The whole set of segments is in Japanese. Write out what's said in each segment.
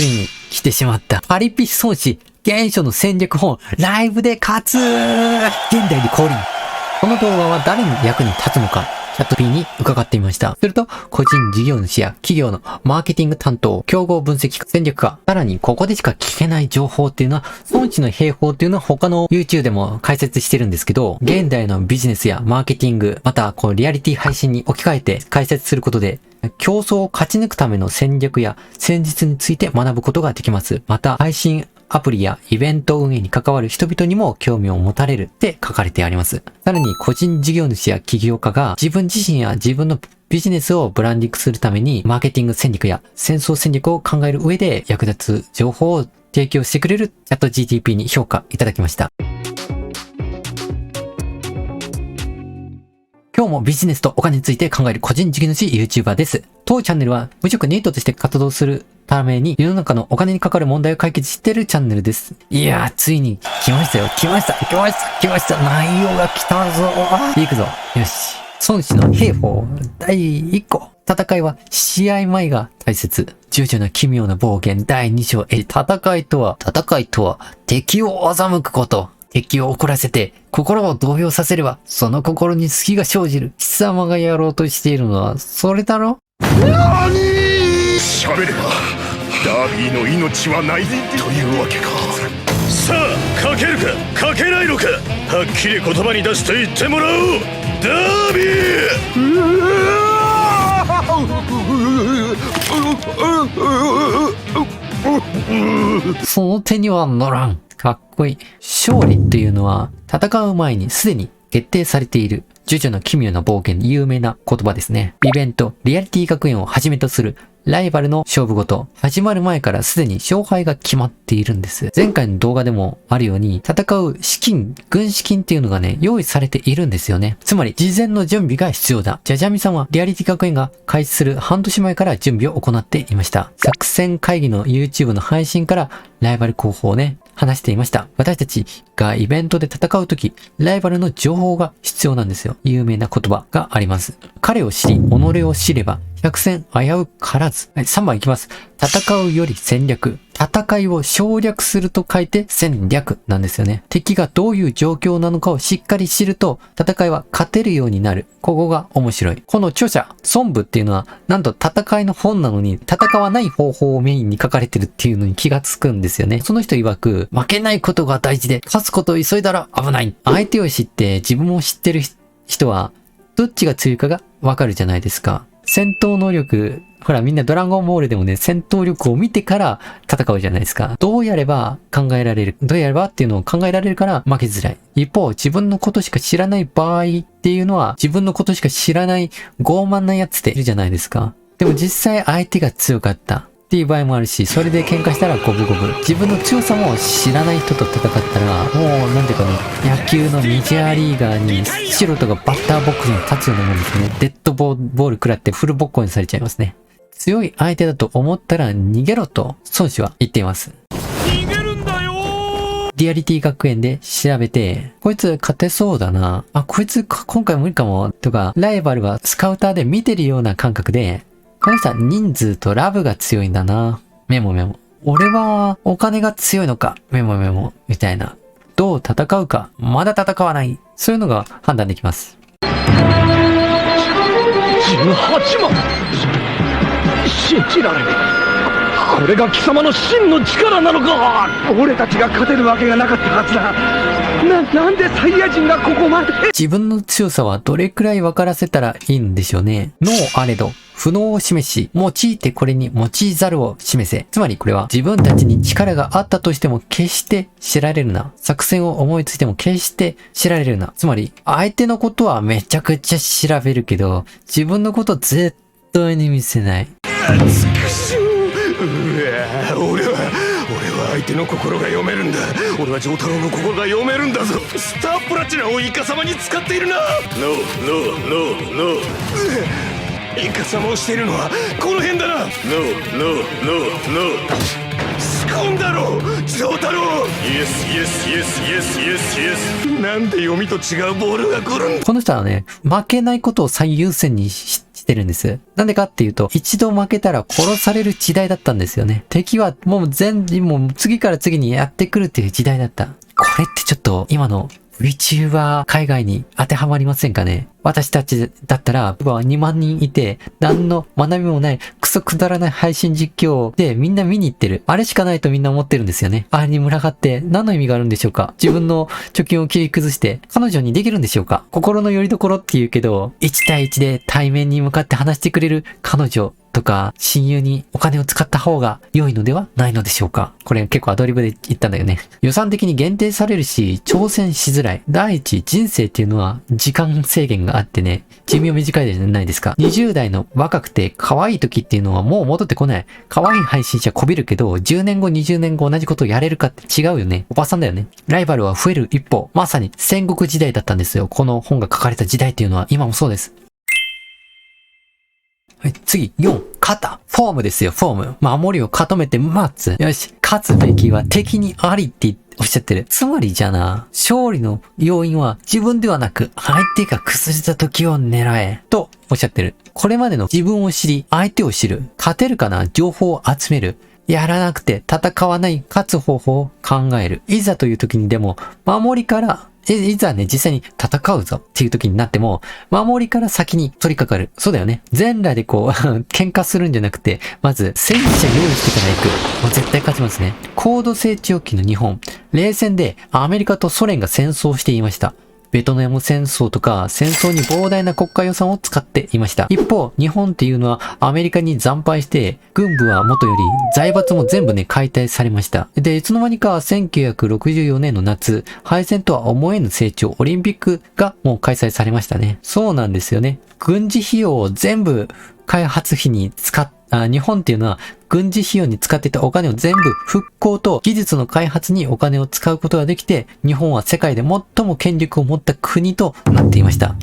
ついに来てしまった。パリピ孫子、原初の戦略本、ライブで勝つ現代で降臨。この動画は誰に役に立つのか、チャット P に伺ってみました。すると、個人事業主や企業のマーケティング担当、競合分析家、戦略家、さらにここでしか聞けない情報っていうのは、孫子の兵法っていうのは他の YouTube でも解説してるんですけど、現代のビジネスやマーケティング、またリアリティ配信に置き換えて解説することで、競争を勝ち抜くための戦略や戦術について学ぶことができます。また、配信アプリやイベント運営に関わる人々にも興味を持たれるって書かれてあります。さらに個人事業主や起業家が自分自身や自分のビジネスをブランディングするためにマーケティング戦略や戦争戦略を考える上で役立つ情報を提供してくれるチャット GTP に評価いただきました。今日もビジネスとお金について考える個人事業主 YouTuber です。当チャンネルは無職ニートとして活動するために世の中のお金に関わる問題を解決しているチャンネルです。いやー、ついに来ましたよ。来ました。内容が来たぞ。いくぞ。よし。孫子の兵法第1個。戦いは試合前が大切。従順な奇妙な暴言第2章。戦いとは敵を欺くこと。敵を怒らせて心を動揺させればその心に隙が生じる。貴様がやろうとしているのはそれだろ？喋ればダービーの命はないというわけか。さあ、かけるかかけないのか、はっきり言葉に出して言ってもらおう。ダービーその手には乗らん。かっこいい。勝利っていうのは戦う前にすでに決定されている。ジョジョの奇妙な冒険で有名な言葉ですね。イベント、リアリティ学園をはじめとするライバルの勝負ごと、始まる前からすでに勝敗が決まっているんです。前回の動画でもあるように、戦う資金、軍資金っていうのがね、用意されているんですよね。つまり、事前の準備が必要だ。じゃじゃみさんは、リアリティ学園が開始する半年前から準備を行っていました。作戦会議の YouTube の配信から、ライバル候補をね、話していました。私たちがイベントで戦うとき、ライバルの情報が必要なんですよ。有名な言葉があります。彼を知り、己を知れば、百戦危うからず。はい、3番いきます。戦うより戦略。戦いを省略すると書いて戦略なんですよね。敵がどういう状況なのかをしっかり知ると、戦いは勝てるようになる。ここが面白い。この著者、孫武っていうのは、なんと戦いの本なのに、戦わない方法をメインに書かれてるっていうのに気がつくんですよね。その人曰く、負けないことが大事で、勝つことを急いだら危ない。相手を知って自分を知ってる人は、どっちが強いかがわかるじゃないですか。戦闘能力、ほらみんなドラゴンボールでもね、戦闘力を見てから戦うじゃないですか。どうやればっていうのを考えられるから負けづらい。一方、自分のことしか知らない場合っていうのは、自分のことしか知らない傲慢なやつっているじゃないですか。でも実際相手が強かったっていう場合もあるし、それで喧嘩したら五分五分。自分の強さも知らない人と戦ったら、もうなんていうかね、野球のメジャーリーガーに素人がバッターボックスに立つようなもんですね。デッドボール食らってフルボッコにされちゃいますね。強い相手だと思ったら逃げろと孫子は言っています。逃げるんだよ。リアリティ学園で調べて、こいつ勝てそうだな。あ、こいつ今回無理かも。とか、ライバルはスカウターで見てるような感覚で、この人は人数とラブが強いんだな。メモ。俺はお金が強いのか。メモ。みたいな。どう戦うか。まだ戦わない。そういうのが判断できます。18万！信じられない。これが貴様の真の力なのか。俺たちが勝てるわけがなかったはずだ。なんでサイヤ人がここまで。自分の強さはどれくらい分からせたらいいんでしょうね。能あれど不能を示し、用いてこれに用いざるを示せ。つまりこれは自分たちに力があったとしても決して知られるな。作戦を思いついても決して知られるな。つまり相手のことはめちゃくちゃ調べるけど、自分のこと絶対に見せない。俺は相手の心が読めるんだ。俺は丈太郎の心が読めるんだぞ。スタープラチナをイカ様に使っているな。ノー。イカ様をしているのはこの辺だな。ノー。仕込んだろ丈太郎。イエス。なんで読みと違うボールが来るんだ。この人はね、負けないことを最優先にししてるんです。なんでかっていうと、一度負けたら殺される時代だったんですよね。敵はもう次から次にやってくるっていう時代だった。これってちょっと今のVTuber海外に当てはまりませんかね。私たちだったら、2万人いて、何の学びもない、クソくだらない配信実況でみんな見に行ってる。あれしかないとみんな思ってるんですよね。あれに群がって何の意味があるんでしょうか。自分の貯金を切り崩して、彼女にできるんでしょうか。心の拠り所って言うけど、1対1で対面に向かって話してくれる彼女とか親友にお金を使った方が良いのではないのでしょうか。これ結構アドリブで言ったんだよね。予算的に限定されるし、挑戦しづらい。第一、人生っていうのは時間制限があってね、寿命短いじゃないですか。20代の若くて可愛い時っていうのはもう戻ってこない。可愛い配信者こびるけど、10年後、20年後同じことをやれるかって違うよね。おばさんだよね。ライバルは増える一方、まさに戦国時代だったんですよ。この本が書かれた時代っていうのは今もそうです。はい、次、4、肩。フォームですよ、フォーム。守りを固めて待つ。よし、勝つべきは敵にありっておっしゃってる。つまりじゃな、勝利の要因は自分ではなく、相手が崩れた時を狙え。とおっしゃってる。これまでの自分を知り、相手を知る。勝てるかな、情報を集める。やらなくて戦わない、勝つ方法を考える。いざという時にでも、守りから、いざね、実際に戦うぞっていう時になっても、守りから先に取り掛かる。そうだよね。全裸でこう、喧嘩するんじゃなくて、まず、戦車用意してから行く。もう絶対勝ちますね。高度成長期の日本。冷戦でアメリカとソ連が戦争していました。ベトナム戦争とか戦争に膨大な国家予算を使っていました。一方、日本っていうのはアメリカに惨敗して、軍部は元より財閥も全部ね、解体されました。で、いつの間にか1964年の夏、敗戦とは思えぬ成長、オリンピックがもう開催されましたね。そうなんですよね。軍事費用を全部開発費に日本っていうのは軍事費用に使っていたお金を全部復興と技術の開発にお金を使うことができて、日本は世界で最も権力を持った国となっていました。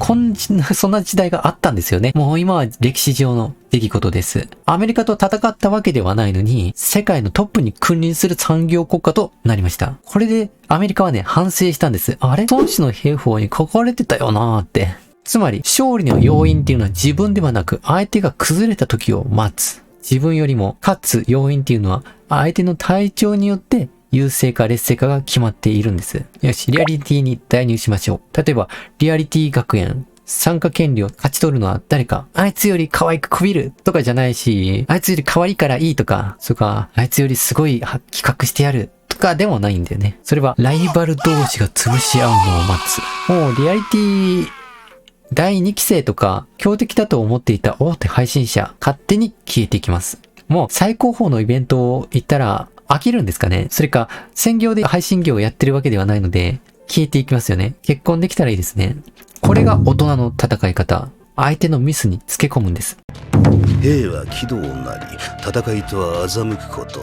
そんな時代があったんですよね。もう今は歴史上の出来事です。アメリカと戦ったわけではないのに、世界のトップに君臨する産業国家となりました。これでアメリカはね、反省したんです。あれ？孫子の兵法に書かれてたよなーって。つまり、勝利の要因っていうのは自分ではなく、相手が崩れた時を待つ。自分よりも勝つ要因っていうのは、相手の体調によって、優勢か劣勢かが決まっているんです。よし、リアリティに代入しましょう。例えば、リアリティ学園。参加権利を勝ち取るのは誰か。あいつより可愛くこびるとかじゃないし、あいつより可愛いからいいとか、それか、あいつよりすごい企画してやる。とかでもないんだよね。それは、ライバル同士が潰し合うのを待つ。もう、リアリティ、第2期生とか強敵だと思っていた大手配信者、勝手に消えていきます。もう最高峰のイベントを行ったら飽きるんですかね。それか専業で配信業をやってるわけではないので消えていきますよね。結婚できたらいいですね。これが大人の戦い方。相手のミスにつけ込むんです。兵は気道なり、戦いとは欺くこと。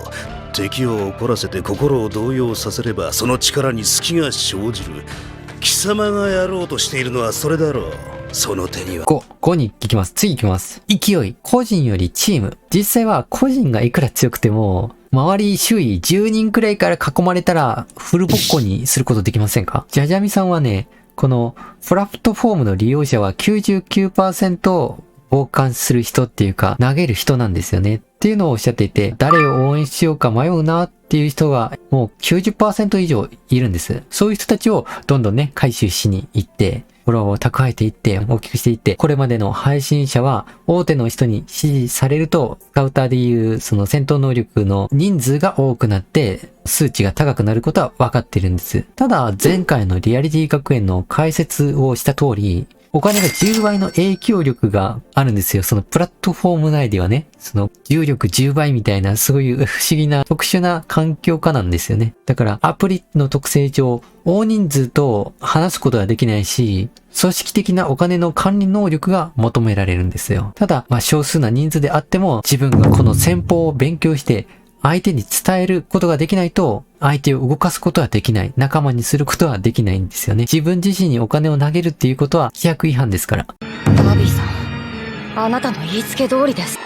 敵を怒らせて心を動揺させればその力に隙が生じる。貴様がやろうとしているのはそれだろう。その手には5に行きます。次行きます。勢い。個人よりチーム。実際は個人がいくら強くても、周り周囲10人くらいから囲まれたらフルボッコにすることできませんか？ジャジャミさんはね、このプラットフォームの利用者は 99% 傍観する人っていうか投げる人なんですよねっていうのをおっしゃっていて、誰を応援しようか迷うなっていう人がもう 90% 以上いるんです。そういう人たちをどんどんね、回収しに行って、フォロワーを蓄えていって、大きくしていって、これまでの配信者は大手の人に支持されると、スカウターでいうその戦闘能力の人数が多くなって、数値が高くなることは分かっているんです。ただ、前回のリアリティ学園の解説をした通り、お金が10倍の影響力があるんですよ。そのプラットフォーム内ではね、その重力10倍みたいな、そういう不思議な特殊な環境下なんですよね。だからアプリの特性上、大人数と話すことはできないし、組織的なお金の管理能力が求められるんですよ。ただ、少数な人数であっても、自分がこの戦法を勉強して、相手に伝えることができないと、相手を動かすことはできない。仲間にすることはできないんですよね。自分自身にお金を投げるっていうことは規約違反ですから。ダビーさん、あなたの言いつけ通りです。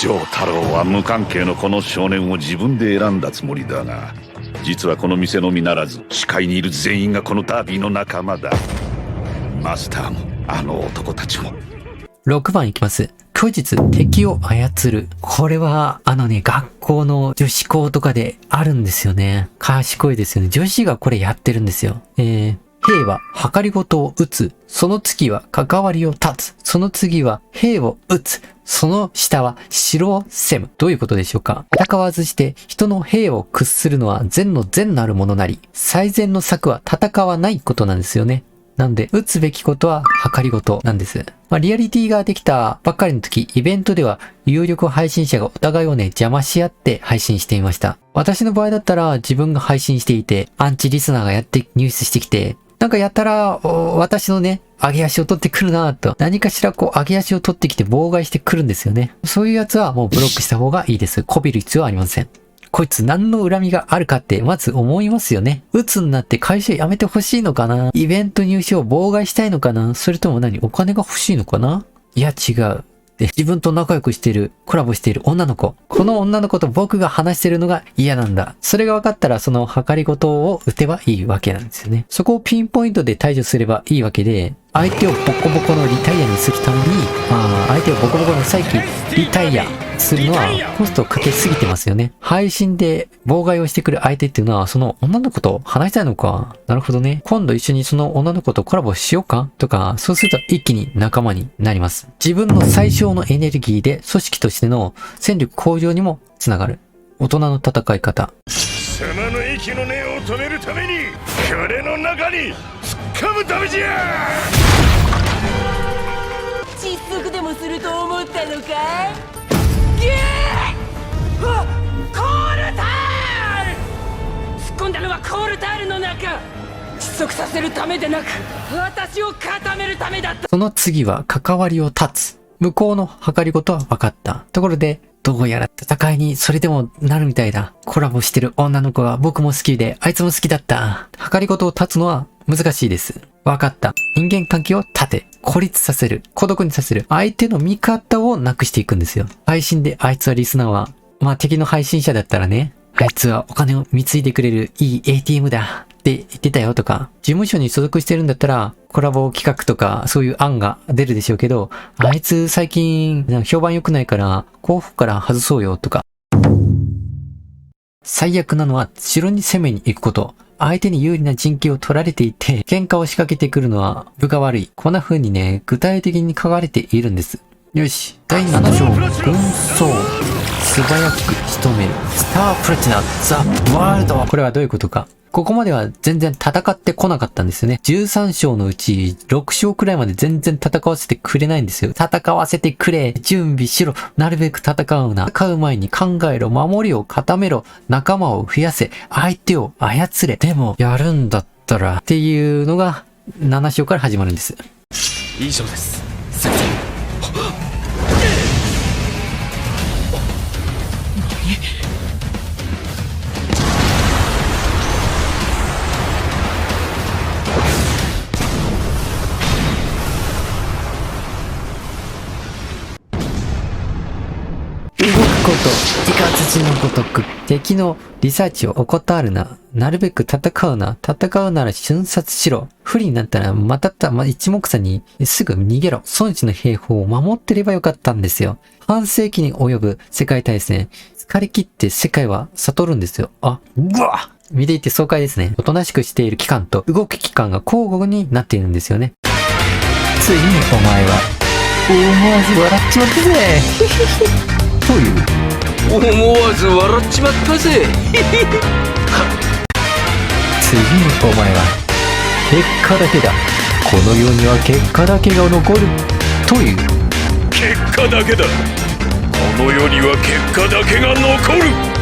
丈太郎は無関係のこの少年を自分で選んだつもりだが、実はこの店のみならず、視界にいる全員がこのダービーの仲間だ。マスターも、あの男たちも。6番いきます。虚実、敵を操る。これは、学校の女子校とかであるんですよね。賢いですよね。女子がこれやってるんですよ。兵は計りごとを打つ。その次は関わりを断つ。その次は兵を打つ。その下は城を攻む。どういうことでしょうか。戦わずして人の兵を屈するのは善の善なるものなり、最善の策は戦わないことなんですよね。なので、打つべきことは計りごとなんです。リアリティができたばっかりの時、イベントでは有力配信者がお互いをね、邪魔し合って配信していました。私の場合だったら自分が配信していて、アンチリスナーがやって入手してきて、なんかやったら、私のね、上げ足を取ってくるなぁと。何かしら上げ足を取ってきて妨害してくるんですよね。そういうやつはもうブロックした方がいいです。こびる必要はありません。こいつ何の恨みがあるかってまず思いますよね。鬱になって会社辞めてほしいのかな、イベント入手を妨害したいのかな、それともお金が欲しいのかな。いや違う。で、自分と仲良くしている、コラボしている女の子。この女の子と僕が話してるのが嫌なんだ。それが分かったらその計りごとを打てばいいわけなんですよね。そこをピンポイントで対処すればいいわけで、相手をボコボコのリタイアにするために、相手をボコボコの再起、リタイアするのはコストをかけすぎてますよね。配信で妨害をしてくる相手っていうのはその女の子と話したいのか。なるほどね。今度一緒にその女の子とコラボしようかとか、そうすると一気に仲間になります。自分の最小のエネルギーで組織としての戦力向上にもつながる。大人の戦い方。貴様の息の根を止めるために彼の中に突っ込むためじゃ。窒息でもすると思ったのかい。ギューコールタール。突っ込んだのはコールタールの中。窒息させるためでなく私を固めるためだった。その次は関わりを断つ。向こうの計りごとは分かった。ところで、どうやら戦いにそれでもなるみたいだ。コラボしてる女の子は僕も好きで、あいつも好きだった。計りごとを断つのは難しいです。分かった。人間関係を断て、孤立させる、孤独にさせる、相手の味方をなくしていくんですよ。配信であいつはリスナーは、敵の配信者だったらね、あいつはお金を貢いでくれるいい ATM だって言ってたよとか、事務所に所属してるんだったら、コラボ企画とかそういう案が出るでしょうけど、あいつ最近評判良くないから候補から外そうよとか。最悪なのは城に攻めに行くこと。相手に有利な陣形を取られていて、喧嘩を仕掛けてくるのは分が悪い。こんな風にね、具体的に書かれているんです。よし。第7章、軍曹。素早く仕留める。スタープラチナ、ザ・ワールド。これはどういうことか。ここまでは全然戦ってこなかったんですよね。13章のうち6章くらいまで全然戦わせてくれないんですよ。戦わせてくれ。準備しろ。なるべく戦うな。戦う前に考えろ。守りを固めろ。仲間を増やせ。相手を操れ。でも、やるんだったら、っていうのが7章から始まるんです。以上です。先生。動くこと、イカズチのごとく、敵のリサーチを怠るな。なるべく戦うな。戦うなら瞬殺しろ。不利になったら一目散にすぐ逃げろ。孫子の兵法を守ってればよかったんですよ。半世紀に及ぶ世界大戦。疲れ切って世界は悟るんですよ。うわ見ていて爽快ですね。おとなしくしている期間と動く期間が交互になっているんですよね。ついにお前は、思わず笑っちまったぜ。という思わず笑っちまったぜ。次にお前は結果だけだ。この世には結果だけが残るという結果だけだ。この世には結果だけが残る。